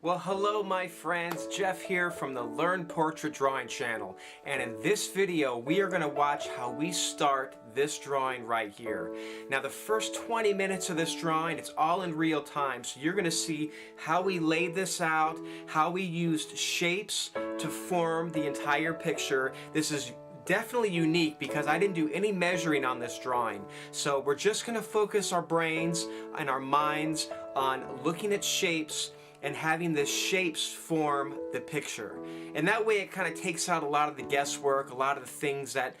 Well, hello my friends, Jeff here from the Learn Portrait Drawing channel, and in this video we are going to watch how we start this drawing right here. Now the first 20 minutes of this drawing, it's all in real time, so you're going to see how we laid this out, how we used shapes to form the entire picture. This is definitely unique because I didn't do any measuring on this drawing. So we're just going to focus our brains and our minds on looking at shapes and having the shapes form the picture. And that way it kind of takes out a lot of the guesswork, a lot of the things that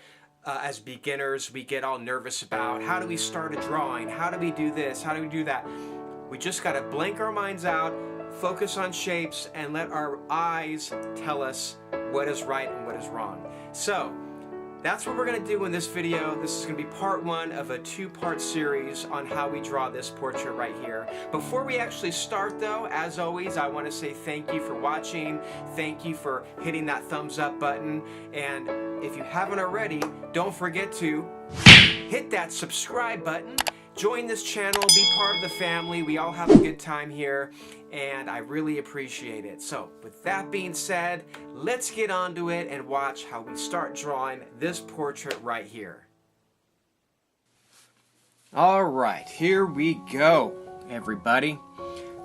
as beginners we get all nervous about. How do we start a drawing? How do we do this? How do we do that? We just got to blank our minds out, focus on shapes, and let our eyes tell us what is right and what is wrong. So that's what we're going to do in this video. This is going to be part one of a two-part series on how we draw this portrait right here. Before we actually start though, as always, I want to say thank you for watching. Thank you for hitting that thumbs up button. And if you haven't already, don't forget to hit that subscribe button. Join this channel, be part of the family. We all have a good time here, and I really appreciate it. So, with that being said, let's get on to it and watch how we start drawing this portrait right here. Alright, here we go, everybody.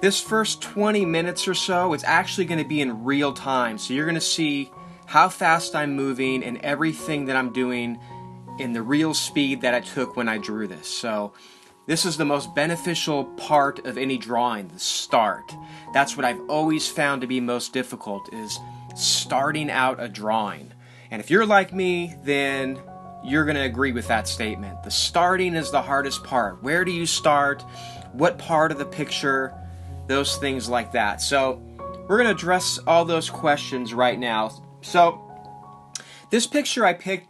This first 20 minutes or so, it's actually going to be in real time, so you're going to see how fast I'm moving and everything that I'm doing in the real speed that I took when I drew this. So this is the most beneficial part of any drawing, the start. That's what I've always found to be most difficult, is starting out a drawing. And if you're like me, then you're going to agree with that statement. The starting is the hardest part. Where do you start? What part of the picture? Those things like that. So we're going to address all those questions right now. So this picture I picked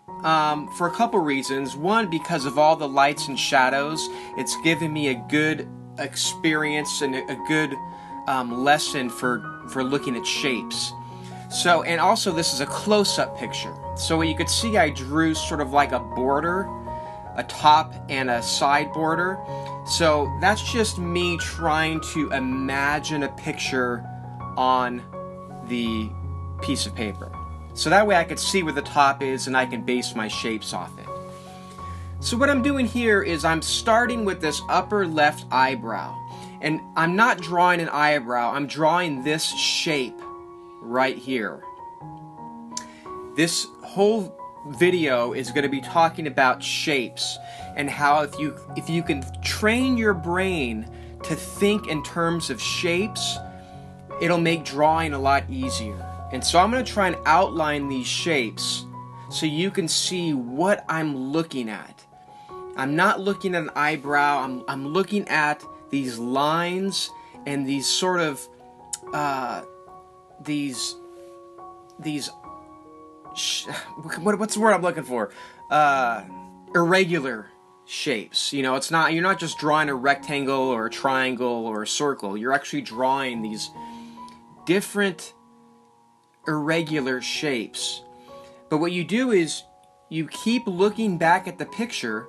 for a couple reasons. One, because of all the lights and shadows, it's given me a good experience and a good lesson for looking at shapes. So, and also this is a close-up picture. So you could see I drew sort of like a border, a top and a side border. So that's just me trying to imagine a picture on the piece of paper. So that way I could see where the top is and I can base my shapes off it. So what I'm doing here is I'm starting with this upper left eyebrow. And I'm not drawing an eyebrow, I'm drawing this shape right here. This whole video is going to be talking about shapes and how if you can train your brain to think in terms of shapes, it'll make drawing a lot easier. And so I'm going to try and outline these shapes so you can see what I'm looking at. I'm not looking at an eyebrow, I'm looking at these lines and these sort of, what's the word I'm looking for? Irregular shapes. You know, it's not, you're not just drawing a rectangle or a triangle or a circle. You're actually drawing these different irregular shapes. But what you do is you keep looking back at the picture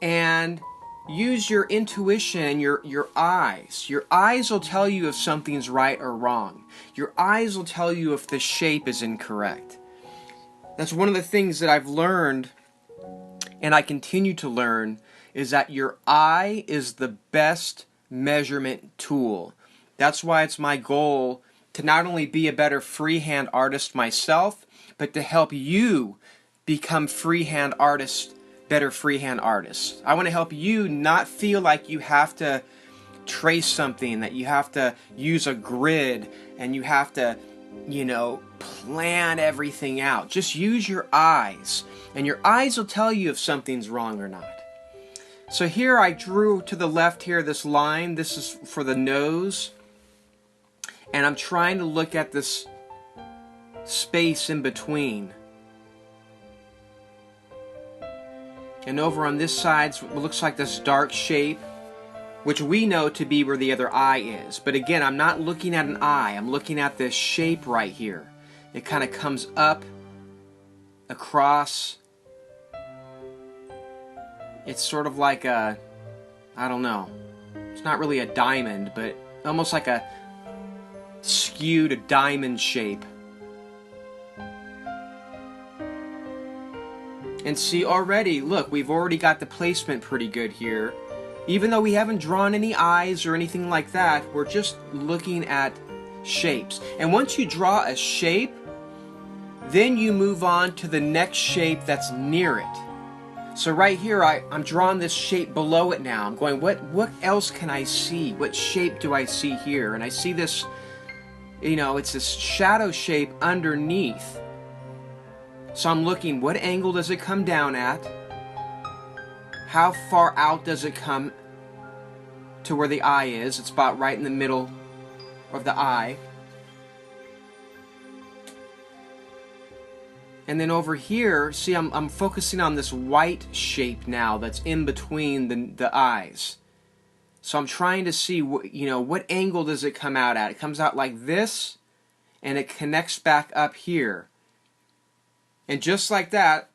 and use your intuition, your eyes. Your eyes will tell you if something's right or wrong. Your eyes will tell you if the shape is incorrect. That's one of the things that I've learned, and I continue to learn, is that your eye is the best measurement tool. That's why it's my goal to not only be a better freehand artist myself, but to help you become freehand artists, better freehand artists. I want to help you not feel like you have to trace something, that you have to use a grid, and you have to, you know, plan everything out. Just use your eyes, and your eyes will tell you if something's wrong or not. So here I drew to the left here this line. This is for the nose. And I'm trying to look at this space in between. And over on this side, it looks like this dark shape, which we know to be where the other eye is. But again, I'm not looking at an eye. I'm looking at this shape right here. It kind of comes up, across. It's sort of like a, I don't know. It's not really a diamond, but almost like a skewed, a diamond shape. And see, already, look, we've already got the placement pretty good here. Even though we haven't drawn any eyes or anything like that, we're just looking at shapes. And once you draw a shape, then you move on to the next shape that's near it. So right here, I'm drawing this shape below it now. I'm going, what else can I see? What shape do I see here? And I see this, you know, it's this shadow shape underneath. So I'm looking, what angle does it come down at? How far out does it come to where the eye is? It's about right in the middle of the eye. And then over here, see, I'm focusing on this white shape now that's in between the eyes. So I'm trying to see, you know, what angle does it come out at? It comes out like this, and it connects back up here. And just like that,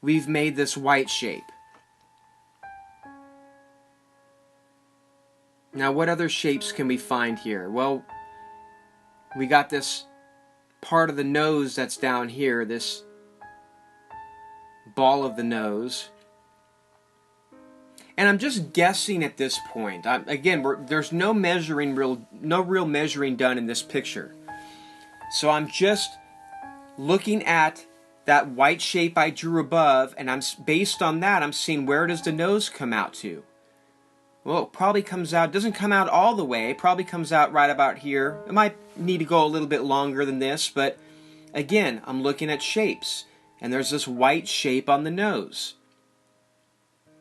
we've made this white shape. Now, what other shapes can we find here? Well, we got this part of the nose that's down here, this ball of the nose. And I'm just guessing at this point. Again, there's no real measuring done in this picture. So I'm just looking at that white shape I drew above, and based on that, I'm seeing, where does the nose come out to? Well, it probably comes out, doesn't come out all the way, it probably comes out right about here. It might need to go a little bit longer than this, but again, I'm looking at shapes, and there's this white shape on the nose.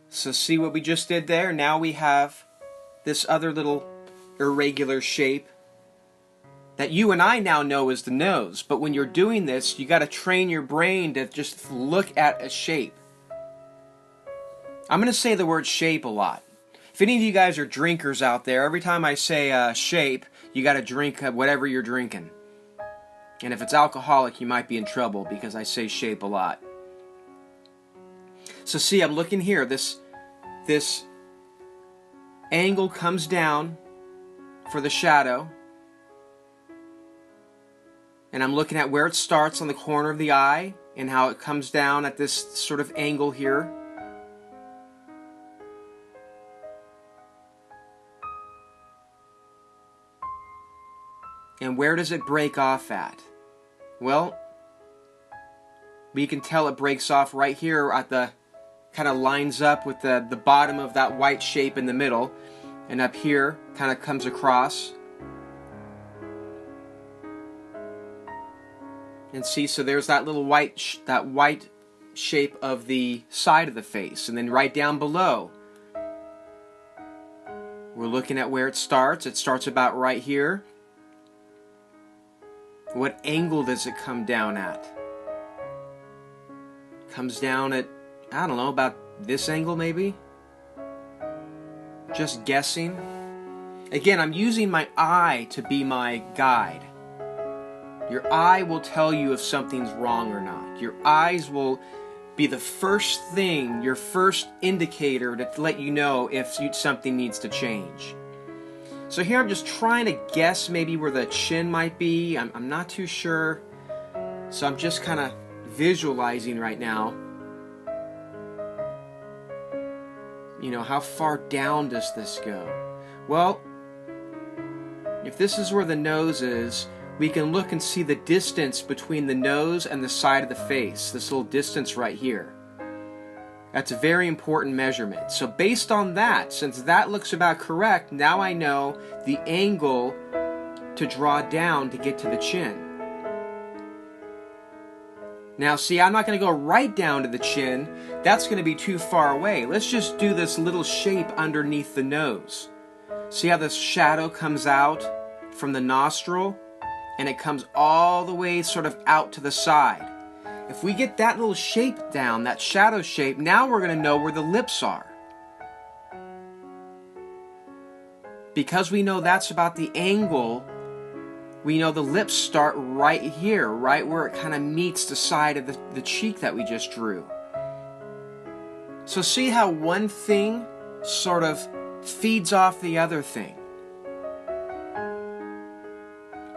So see what we just did there? Now we have this other little irregular shape that you and I now know is the nose. But when you're doing this, you got to train your brain to just look at a shape. I'm going to say the word shape a lot. If any of you guys are drinkers out there, every time I say shape, you got to drink whatever you're drinking. And if it's alcoholic, you might be in trouble because I say shape a lot. So see, I'm looking here. This angle comes down for the shadow. And I'm looking at where it starts on the corner of the eye and how it comes down at this sort of angle here. And where does it break off at? Well, we can tell it breaks off right here at the, kind of lines up with the bottom of that white shape in the middle. And up here, kind of comes across. And see, so there's that little white shape of the side of the face. And then right down below, we're looking at where it starts. It starts about right here. What angle does it come down at? Comes down at, I don't know, about this angle maybe? Just guessing. Again, I'm using my eye to be my guide. Your eye will tell you if something's wrong or not. Your eyes will be the first thing, your first indicator to let you know if something needs to change. So here I'm just trying to guess maybe where the chin might be. I'm not too sure. So I'm just kind of visualizing right now. You know, how far down does this go? Well, if this is where the nose is, we can look and see the distance between the nose and the side of the face. This little distance right here. That's a very important measurement. So based on that, since that looks about correct, now I know the angle to draw down to get to the chin. Now see, I'm not going to go right down to the chin. That's going to be too far away. Let's just do this little shape underneath the nose. See how this shadow comes out from the nostril? And it comes all the way sort of out to the side. If we get that little shape down, that shadow shape, now we're going to know where the lips are. Because we know that's about the angle, we know the lips start right here, right where it kind of meets the side of the cheek that we just drew. So see how one thing sort of feeds off the other thing.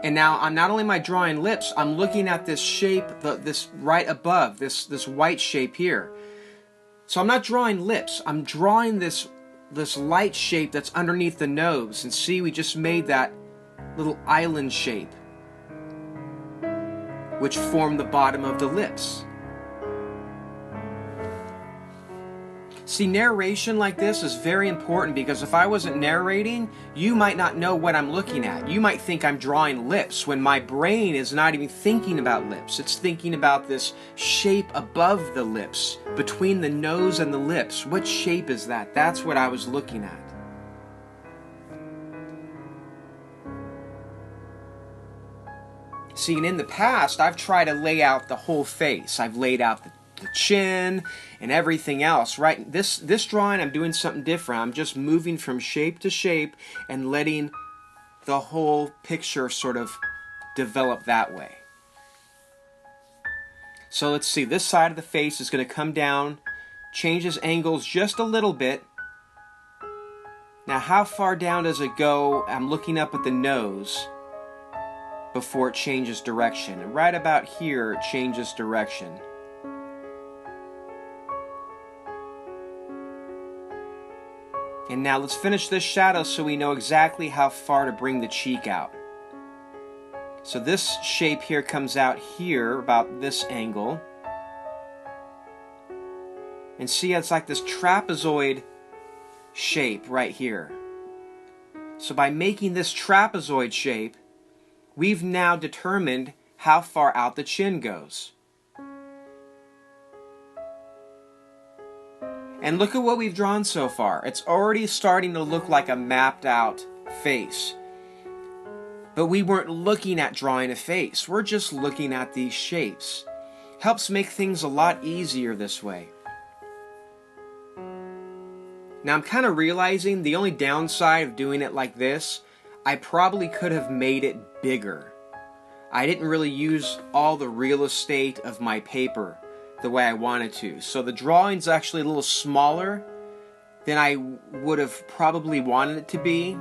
And now I'm not only am I drawing lips, I'm looking at this shape, this right above, this white shape here. So I'm not drawing lips, I'm drawing this light shape that's underneath the nose. And see, we just made that little island shape, which formed the bottom of the lips. See, narration like this is very important, because if I wasn't narrating, you might not know what I'm looking at. You might think I'm drawing lips when my brain is not even thinking about lips. It's thinking about this shape above the lips, between the nose and the lips. What shape is that? That's what I was looking at. See, and in the past, I've tried to lay out the whole face. I've laid out the chin and everything else, right? This drawing, I'm doing something different. I'm just moving from shape to shape and letting the whole picture sort of develop that way. So let's see, this side of the face is going to come down, changes angles just a little bit. Now, how far down does it go? I'm looking up at the nose before it changes direction. And right about here, it changes direction. And now let's finish this shadow so we know exactly how far to bring the cheek out. So this shape here comes out here, about this angle. And see, it's like this trapezoid shape right here. So by making this trapezoid shape, we've now determined how far out the chin goes. And look at what we've drawn so far. It's already starting to look like a mapped out face. But we weren't looking at drawing a face. We're just looking at these shapes. Helps make things a lot easier this way. Now I'm kind of realizing the only downside of doing it like this, I probably could have made it bigger. I didn't really use all the real estate of my paper the way I wanted to. So the drawing's actually a little smaller than I would have probably wanted it to be,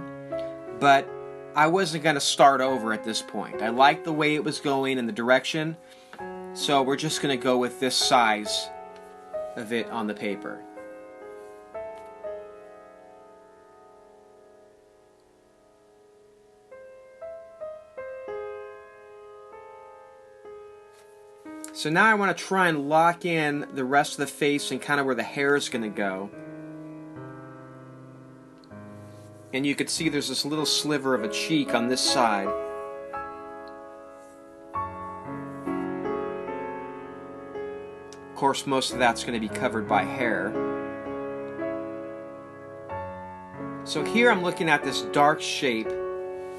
but I wasn't going to start over at this point. I liked the way it was going and the direction, so we're just going to go with this size of it on the paper. So now I want to try and lock in the rest of the face and kind of where the hair is going to go. And you can see there's this little sliver of a cheek on this side. Of course, most of that's going to be covered by hair. So here I'm looking at this dark shape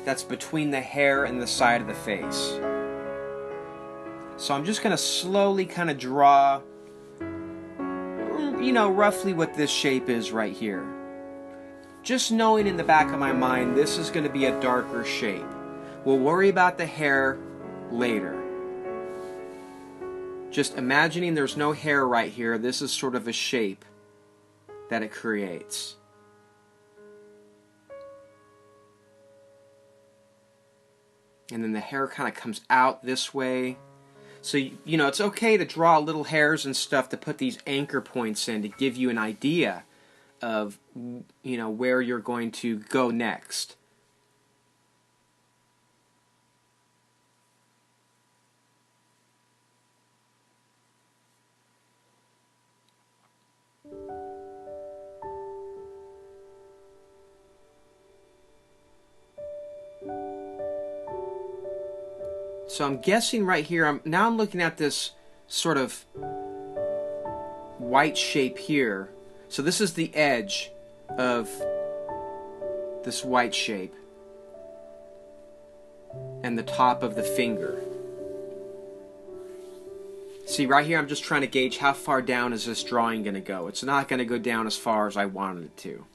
that's between the hair and the side of the face. So I'm just going to slowly kind of draw, you know, roughly what this shape is right here. Just knowing in the back of my mind, this is going to be a darker shape. We'll worry about the hair later. Just imagining there's no hair right here, this is sort of a shape that it creates. And then the hair kind of comes out this way. So, you know, it's okay to draw little hairs and stuff to put these anchor points in to give you an idea of, you know, where you're going to go next. So I'm guessing right here, I'm looking at this sort of white shape here. So this is the edge of this white shape and the top of the finger. See, right here I'm just trying to gauge how far down is this drawing going to go. It's not going to go down as far as I wanted it to.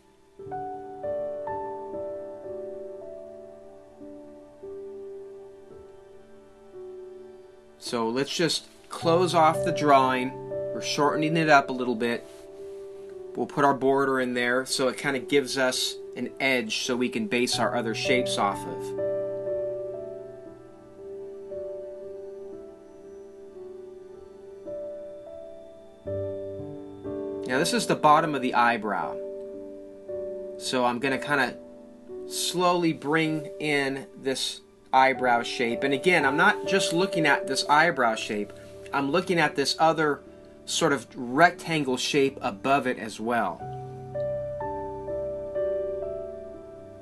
So let's just close off the drawing. We're shortening it up a little bit. We'll put our border in there so it kind of gives us an edge so we can base our other shapes off of. Now this is the bottom of the eyebrow. So I'm going to kind of slowly bring in this eyebrow shape. And again, I'm not just looking at this eyebrow shape. I'm looking at this other sort of rectangle shape above it as well.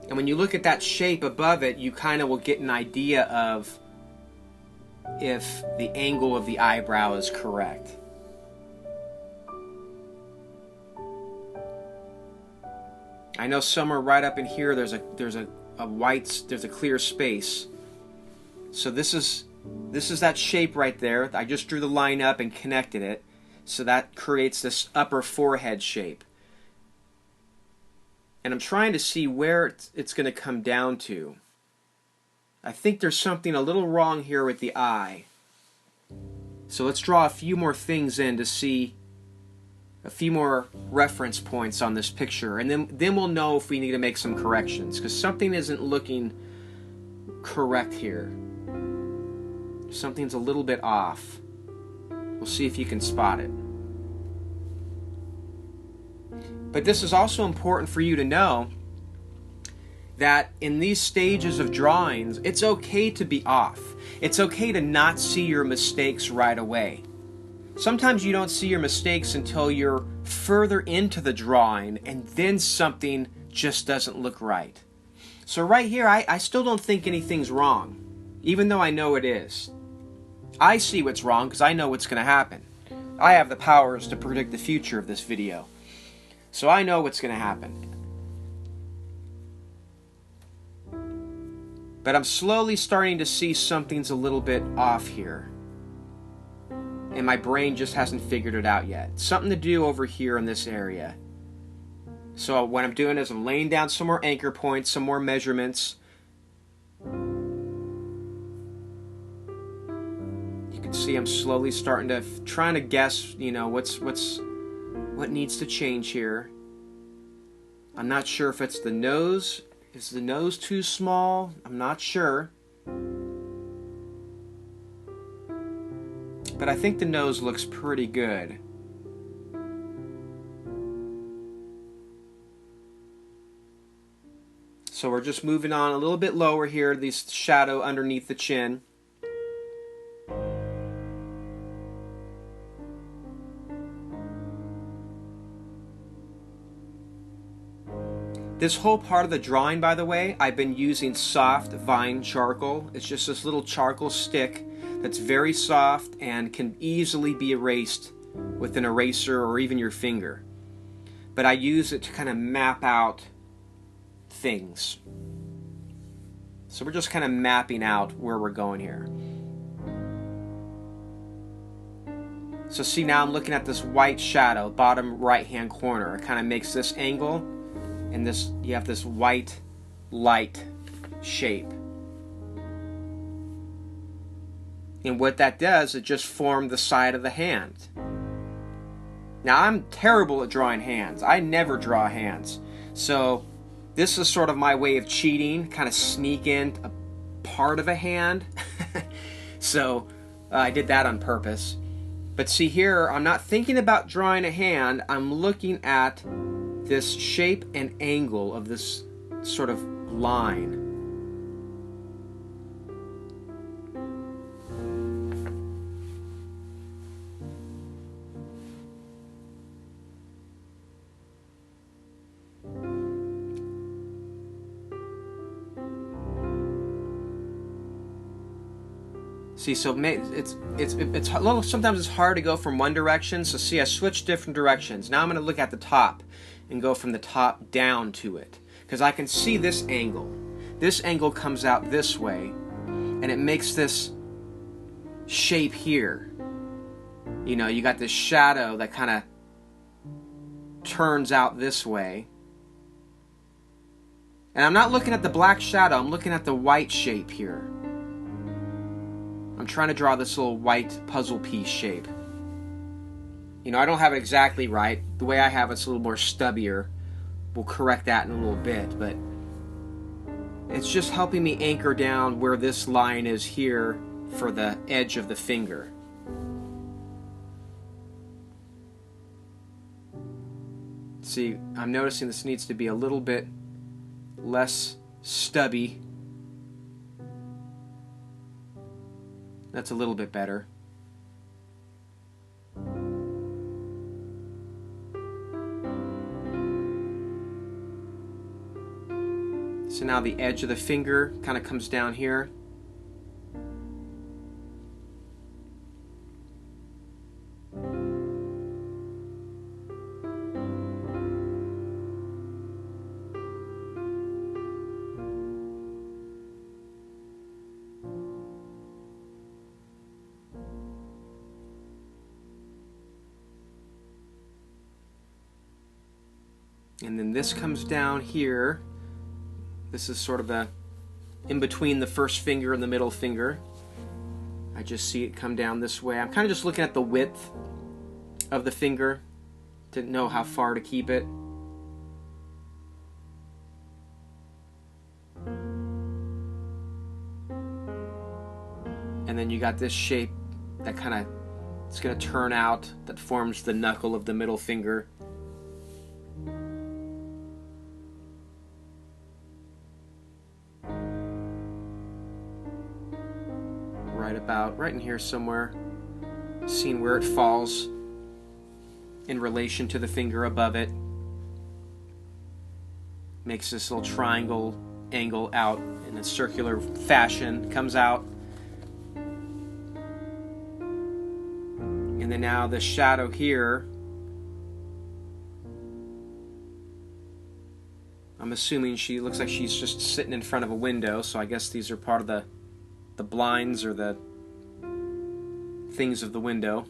And when you look at that shape above it, you kind of will get an idea of if the angle of the eyebrow is correct. I know somewhere right up in here there's a clear space. So this is that shape right there. I just drew the line up and connected it. So that creates this upper forehead shape. And I'm trying to see where it's going to come down to. I think there's something a little wrong here with the eye. So let's draw a few more things in to see a few more reference points on this picture. And then we'll know if we need to make some corrections, because something isn't looking correct here. Something's a little bit off. We'll see if you can spot it. But this is also important for you to know that in these stages of drawings, it's okay to be off. It's okay to not see your mistakes right away. Sometimes you don't see your mistakes until you're further into the drawing and then something just doesn't look right. So right here, I still don't think anything's wrong, even though I know it is. I see what's wrong because I know what's going to happen. I have the powers to predict the future of this video. So I know what's going to happen. But I'm slowly starting to see something's a little bit off here. And my brain just hasn't figured it out yet. Something to do over here in this area. So what I'm doing is I'm laying down some more anchor points, some more measurements. You can see I'm slowly starting to trying to guess, you know, what needs to change here. I'm not sure if it's the nose. Is the nose too small? I'm not sure. But I think the nose looks pretty good. So we're just moving on a little bit lower here, this shadow underneath the chin. This whole part of the drawing, by the way, I've been using soft vine charcoal. It's just this little charcoal stick that's very soft and can easily be erased with an eraser or even your finger. But I use it to kind of map out things. So we're just kind of mapping out where we're going here. So see, now I'm looking at this white shadow, bottom right hand corner. It kind of makes this angle, and this you have this white light shape. And what that does, it just formed the side of the hand. Now I'm terrible at drawing hands. I never draw hands. So this is sort of my way of cheating, kind of sneak in a part of a hand. So I did that on purpose. But see here, I'm not thinking about drawing a hand. I'm looking at this shape and angle of this sort of line. See, so it's a little, sometimes it's hard to go from one direction. So see, I switched different directions. Now I'm going to look at the top and go from the top down to it, because I can see this angle. This angle comes out this way, and it makes this shape here. You know, you got this shadow that kind of turns out this way. And I'm not looking at the black shadow, I'm looking at the white shape here. I'm trying to draw this little white puzzle piece shape. You know, I don't have it exactly right. The way I have it's a little more stubbier. We'll correct that in a little bit, but it's just helping me anchor down where this line is here for the edge of the finger. See, I'm noticing this needs to be a little bit less stubby. That's a little bit better. So now the edge of the finger kind of comes down here. And then this comes down here. This is sort of the in between the first finger and the middle finger. I just see it come down this way. I'm kind of just looking at the width of the finger to know how far to keep it. And then you got this shape that kind of, it's going to turn out, that forms the knuckle of the middle finger. Right in here somewhere, seeing where it falls in relation to the finger above it. Makes this little triangle angle out in a circular fashion, comes out. And then now the shadow here, I'm assuming she looks like she's just sitting in front of a window, so I guess these are part of the blinds or the things of the window.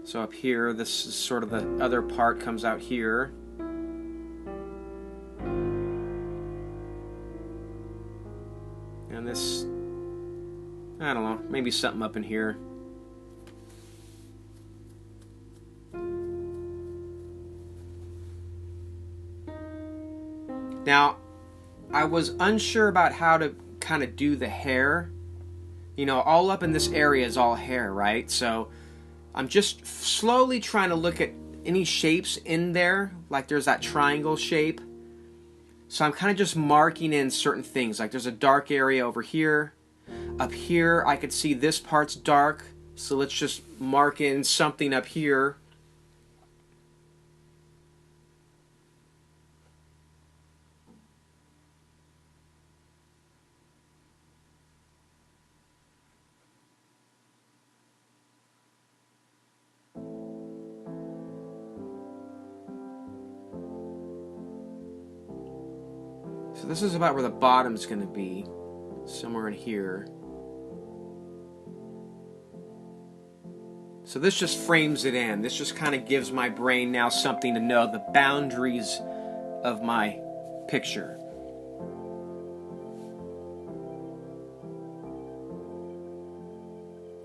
So up here, this is sort of the other part comes out here. And this, I don't know, maybe something up in here. Now, I was unsure about how to kind of do the hair. You know, all up in this area is all hair, right? So I'm just slowly trying to look at any shapes in there, like there's that triangle shape. So I'm kind of just marking in certain things, like there's a dark area over here. Up here I could see this part's dark, so let's just mark in something up here. So this is about where the bottom's going to be, somewhere in here. So this just frames it in. This just kind of gives my brain now something to know the boundaries of my picture.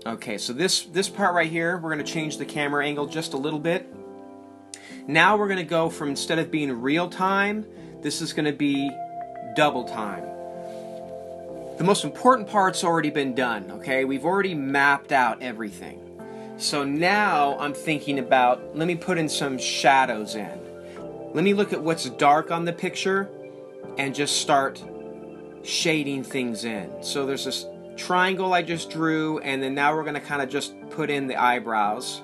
Okay, so this part right here, we're going to change the camera angle just a little bit. Now we're going to go from, instead of being real time, this is going to be double time. The most important part's already been done, okay? We've already mapped out everything. So now I'm thinking about, let me put in some shadows in. Let me look at what's dark on the picture and just start shading things in. So there's this triangle I just drew, and then now we're going to kind of just put in the eyebrows.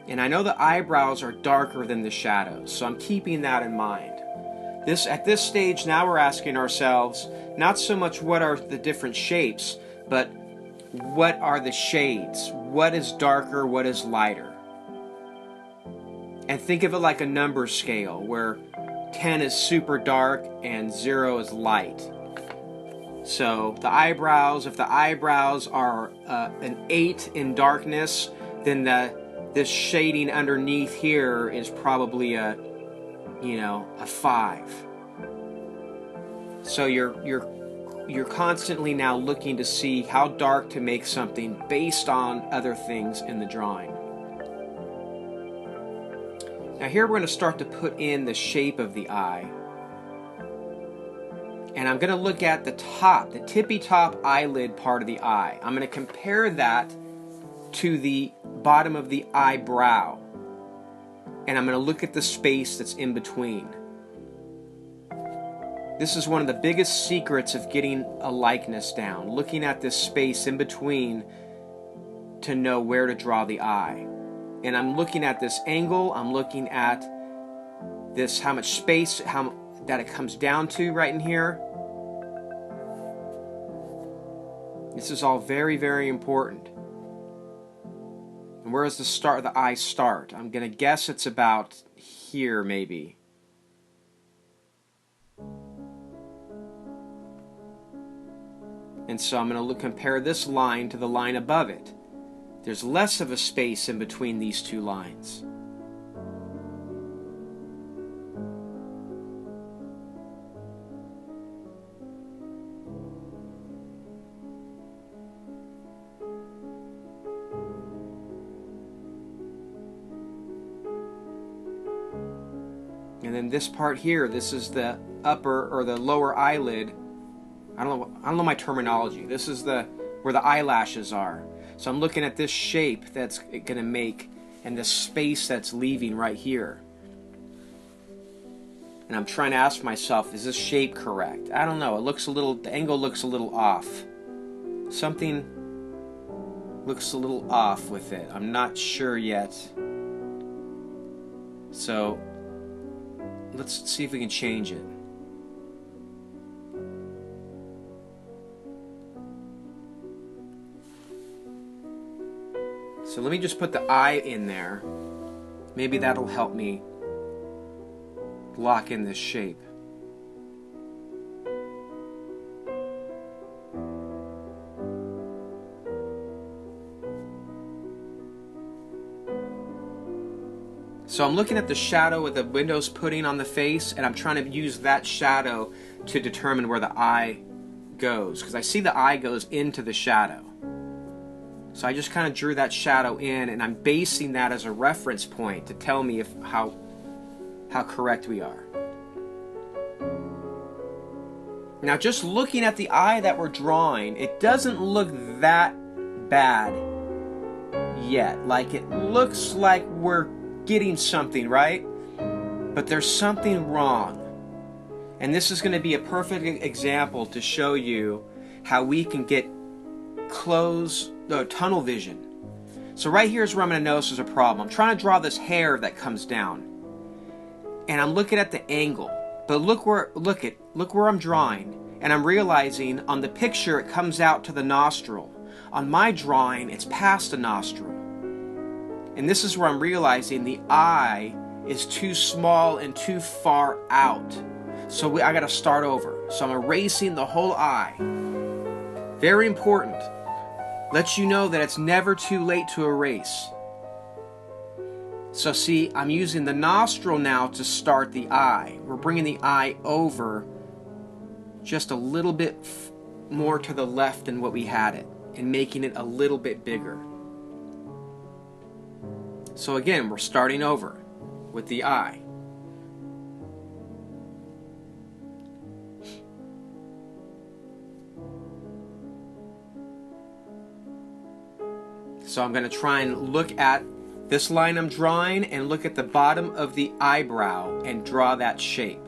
And I know the eyebrows are darker than the shadows, so I'm keeping that in mind. At this stage, now we're asking ourselves, not so much what are the different shapes, but what are the shades? What is darker, what is lighter? And think of it like a number scale, where 10 is super dark and 0 is light. So the eyebrows, if the eyebrows are an 8 in darkness, then this shading underneath here is probably a 5. So you're constantly now looking to see how dark to make something based on other things in the drawing. Now here we're going to start to put in the shape of the eye. And I'm going to look at the top, the tippy top eyelid part of the eye. I'm going to compare that to the bottom of the eyebrow. And I'm going to look at the space that's in between. This is one of the biggest secrets of getting a likeness down, looking at this space in between to know where to draw the eye. And I'm looking at this angle, I'm looking at this, how much space that it comes down to right in here. This is all very, very important. And where does the eye start? I'm going to guess it's about here, maybe. And so I'm going to compare this line to the line above it. There's less of a space in between these two lines. And then this part here, this is the upper or the lower eyelid. I don't know my terminology. This is where the eyelashes are. So I'm looking at this shape that's going to make, and this space that's leaving right here. And I'm trying to ask myself, is this shape correct? I don't know. The angle looks a little off. Something looks a little off with it. I'm not sure yet. So let's see if we can change it. So let me just put the eye in there. Maybe that'll help me lock in this shape. So I'm looking at the shadow with the window's putting on the face, and I'm trying to use that shadow to determine where the eye goes, because I see the eye goes into the shadow. So I just kind of drew that shadow in, and I'm basing that as a reference point to tell me how correct we are. Now, just looking at the eye that we're drawing, it doesn't look that bad yet. Like, it looks like we're getting something, right? But there's something wrong. And this is going to be a perfect example to show you how we can get tunnel vision. So right here is where I'm going to notice there's a problem. I'm trying to draw this hair that comes down, and I'm looking at the angle. But look where I'm drawing, and I'm realizing on the picture it comes out to the nostril. On my drawing, it's past the nostril. And this is where I'm realizing the eye is too small and too far out. So I got to start over. So I'm erasing the whole eye. Very important. Lets you know that it's never too late to erase. So see, I'm using the nostril now to start the eye. We're bringing the eye over just a little bit more to the left than what we had it, and making it a little bit bigger. So again, we're starting over with the eye. So I'm going to try and look at this line I'm drawing and look at the bottom of the eyebrow and draw that shape.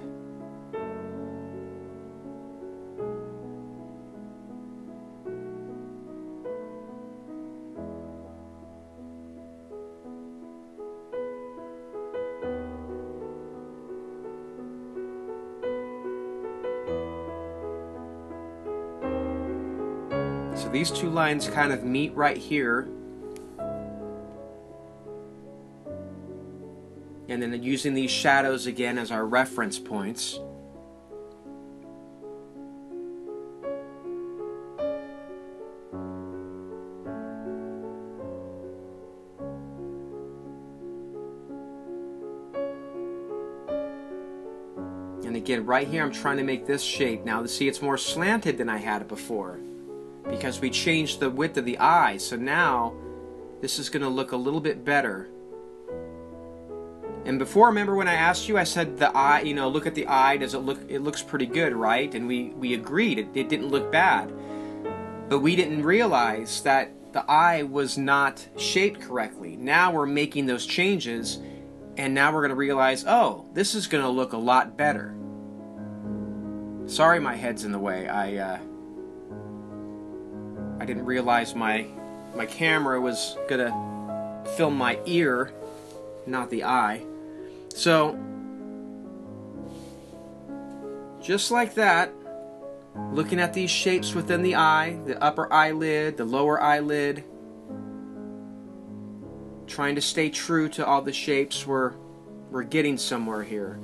So these two lines kind of meet right here. And then using these shadows again as our reference points. And again, right here I'm trying to make this shape. Now, see, it's more slanted than I had it before, because we changed the width of the eye. So now this is going to look a little bit better. And before, remember when I asked you, I said the eye, you know, look at the eye, does it look, it looks pretty good, right? And we agreed, it didn't look bad. But we didn't realize that the eye was not shaped correctly. Now we're making those changes, and now we're going to realize, oh, this is going to look a lot better. Sorry my head's in the way. I didn't realize my camera was going to film my ear, not the eye. So, just like that, looking at these shapes within the eye, the upper eyelid, the lower eyelid, trying to stay true to all the shapes, we're getting somewhere here.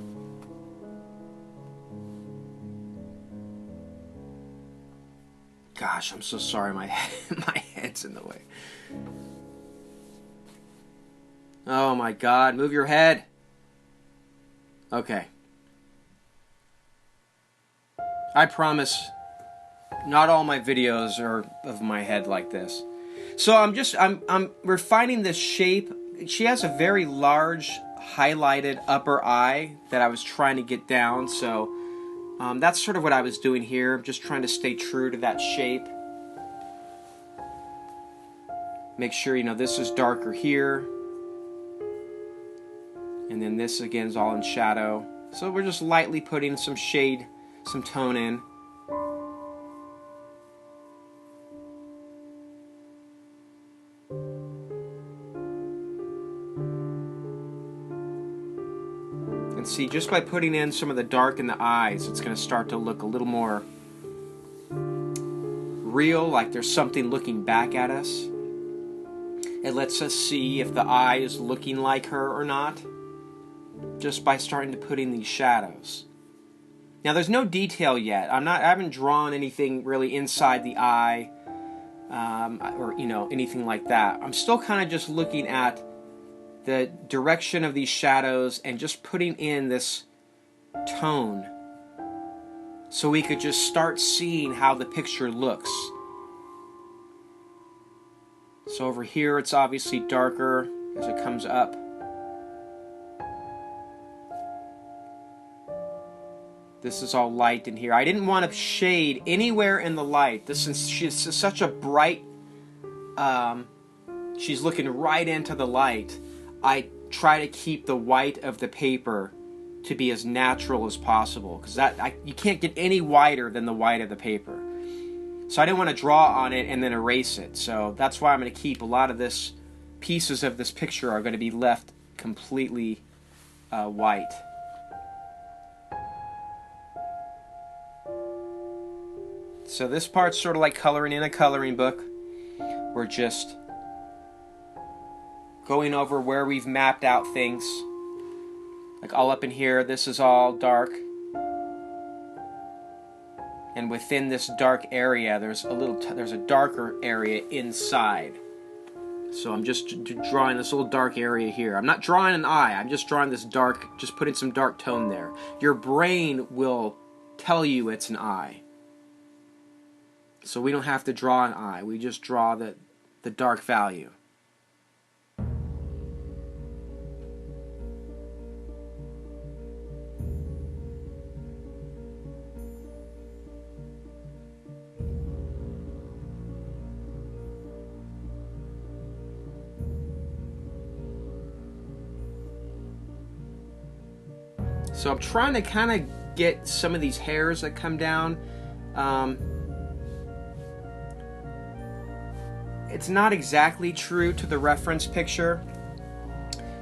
Gosh, I'm so sorry, my head's in the way. Oh my God, move your head. Okay. I promise not all my videos are of my head like this. So I'm refining this shape. She has a very large highlighted upper eye that I was trying to get down, so that's sort of what I was doing here. I'm just trying to stay true to that shape. Make sure, you know, this is darker here. And then this again is all in shadow. So we're just lightly putting some shade, some tone in. And see, just by putting in some of the dark in the eyes, it's going to start to look a little more real, like there's something looking back at us. It lets us see if the eye is looking like her or not, just by starting to put in these shadows. Now there's no detail yet. I haven't drawn anything really inside the eye, or you know, anything like that. I'm still kind of just looking at the direction of these shadows and just putting in this tone so we could just start seeing how the picture looks. So over here it's obviously darker as it comes up. This is all light in here. I didn't want to shade anywhere in the light. She's such a bright, she's looking right into the light. I try to keep the white of the paper to be as natural as possible, because you can't get any whiter than the white of the paper. So I didn't want to draw on it and then erase it. So that's why I'm going to keep a lot of this, pieces of this picture are going to be left completely white. So this part's sort of like coloring in a coloring book. We're just going over where we've mapped out things. Like all up in here, this is all dark. And within this dark area, there's a darker area inside. So I'm just drawing this little dark area here. I'm not drawing an eye, I'm just drawing this dark, just putting some dark tone there. Your brain will tell you it's an eye. So we don't have to draw an eye, we just draw the dark value. So I'm trying to kind of get some of these hairs that come down. It's not exactly true to the reference picture.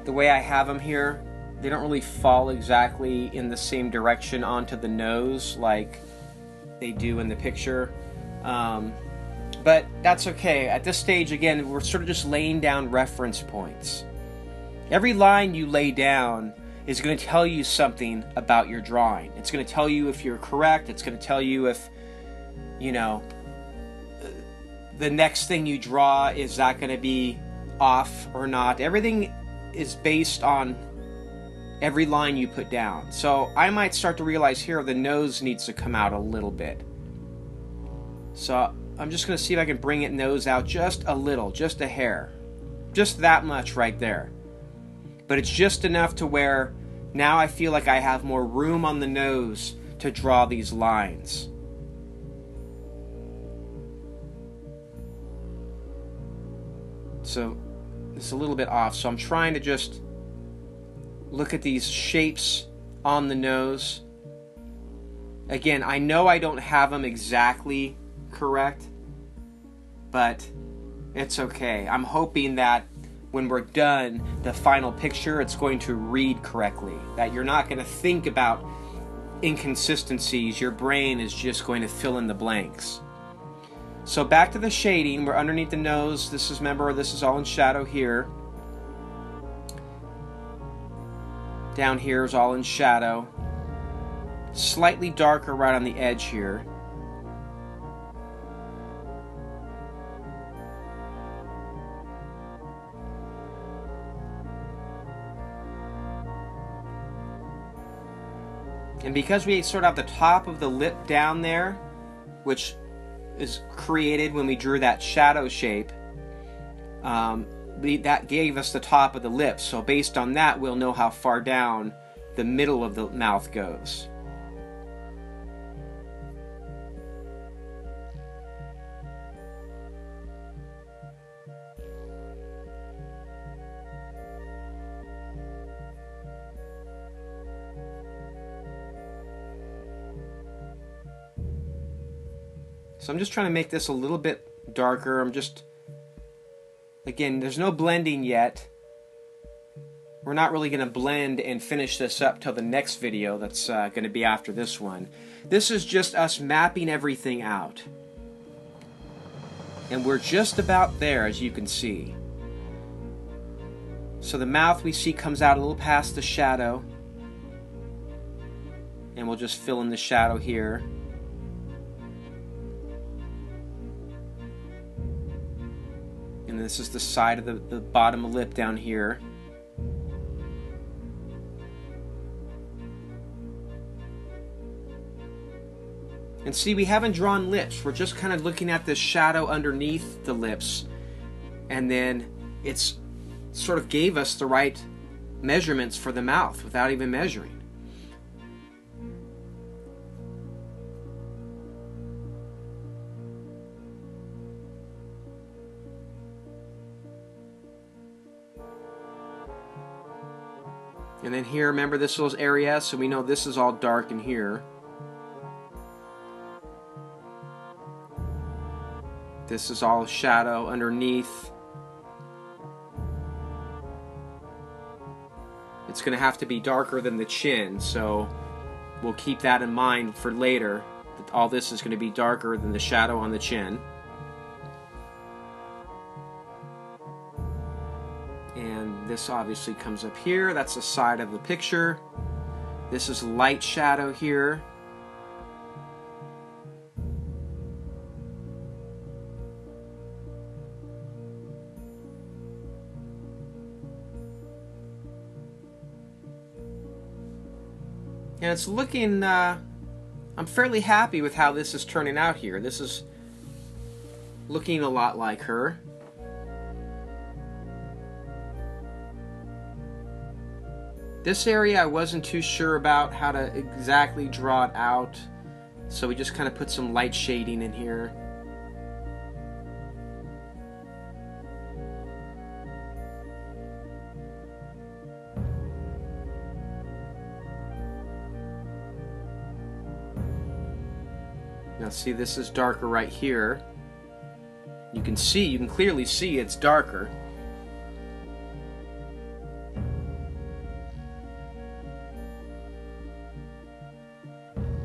The way I have them here, they don't really fall exactly in the same direction onto the nose like they do in the picture. But that's okay. At this stage, again, we're sort of just laying down reference points. Every line you lay down is going to tell you something about your drawing. It's going to tell you if you're correct. It's going to tell you if, you know, the next thing you draw, is that going to be off or not. Everything is based on every line you put down. So I might start to realize here the nose needs to come out a little bit. So I'm just going to see if I can bring it nose out just a little, just a hair. Just that much right there. But it's just enough to where now I feel like I have more room on the nose to draw these lines. So it's a little bit off, so I'm trying to just look at these shapes on the nose. Again, I know I don't have them exactly correct, but it's okay. I'm hoping that when we're done, the final picture, it's going to read correctly. That you're not going to think about inconsistencies. Your brain is just going to fill in the blanks. So back to the shading. We're underneath the nose. This is, remember, this is all in shadow here. Down here is all in shadow. Slightly darker right on the edge here. And because we sort of have the top of the lip down there, which is created when we drew that shadow shape, that gave us the top of the lip. So based on that, we'll know how far down the middle of the mouth goes. So I'm just trying to make this a little bit darker. Again, there's no blending yet. We're not really going to blend and finish this up till the next video that's going to be after this one. This is just us mapping everything out. And we're just about there, as you can see. So the mouth we see comes out a little past the shadow. And we'll just fill in the shadow here. And this is the side of the bottom lip down here. And see, we haven't drawn lips. We're just kind of looking at this shadow underneath the lips. And then it's sort of gave us the right measurements for the mouth without even measuring. And then here, remember this little area, so we know this is all dark in here. This is all shadow underneath. It's going to have to be darker than the chin, so we'll keep that in mind for later. That all this is going to be darker than the shadow on the chin. And this obviously comes up here. That's the side of the picture. This is light shadow here. And it's looking, I'm fairly happy with how this is turning out here. This is looking a lot like her. This area I wasn't too sure about how to exactly draw it out, so we just kind of put some light shading in here. Now see, this is darker right here. You can clearly see it's darker.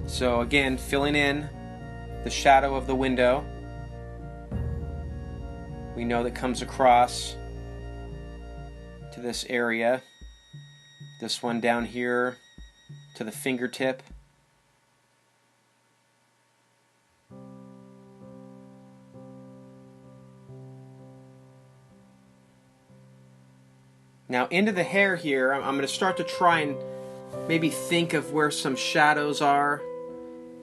So again, filling in the shadow of the window. We know that comes across to this area. This one down here to the fingertip. Now into the hair here, I'm going to start to try and maybe think of where some shadows are.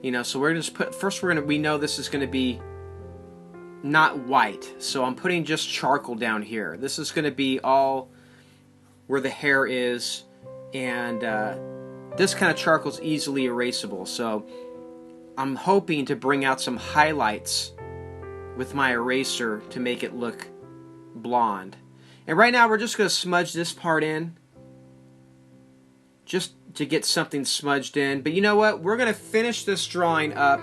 You know, so we're going to put, first we know this is going to be not white. So I'm putting just charcoal down here. This is going to be all where the hair is, and this kind of charcoal is easily erasable, so I'm hoping to bring out some highlights with my eraser to make it look blonde. And right now we're just going to smudge this part in, just to get something smudged in. But you know what? We're going to finish this drawing up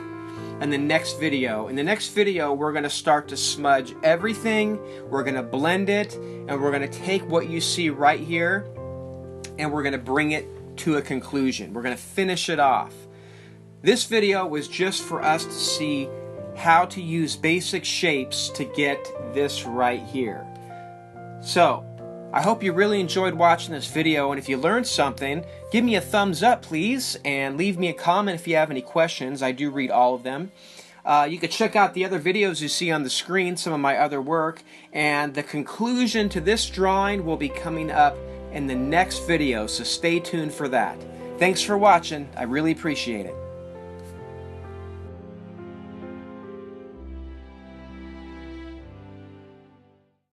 in the next video. In the next video, we're going to start to smudge everything. We're going to blend it, and we're going to take what you see right here, and we're going to bring it to a conclusion. We're going to finish it off. This video was just for us to see how to use basic shapes to get this right here. So, I hope you really enjoyed watching this video, and if you learned something, give me a thumbs up, please, and leave me a comment if you have any questions. I do read all of them. You can check out the other videos you see on the screen, some of my other work, and the conclusion to this drawing will be coming up in the next video, so stay tuned for that. Thanks for watching. I really appreciate it.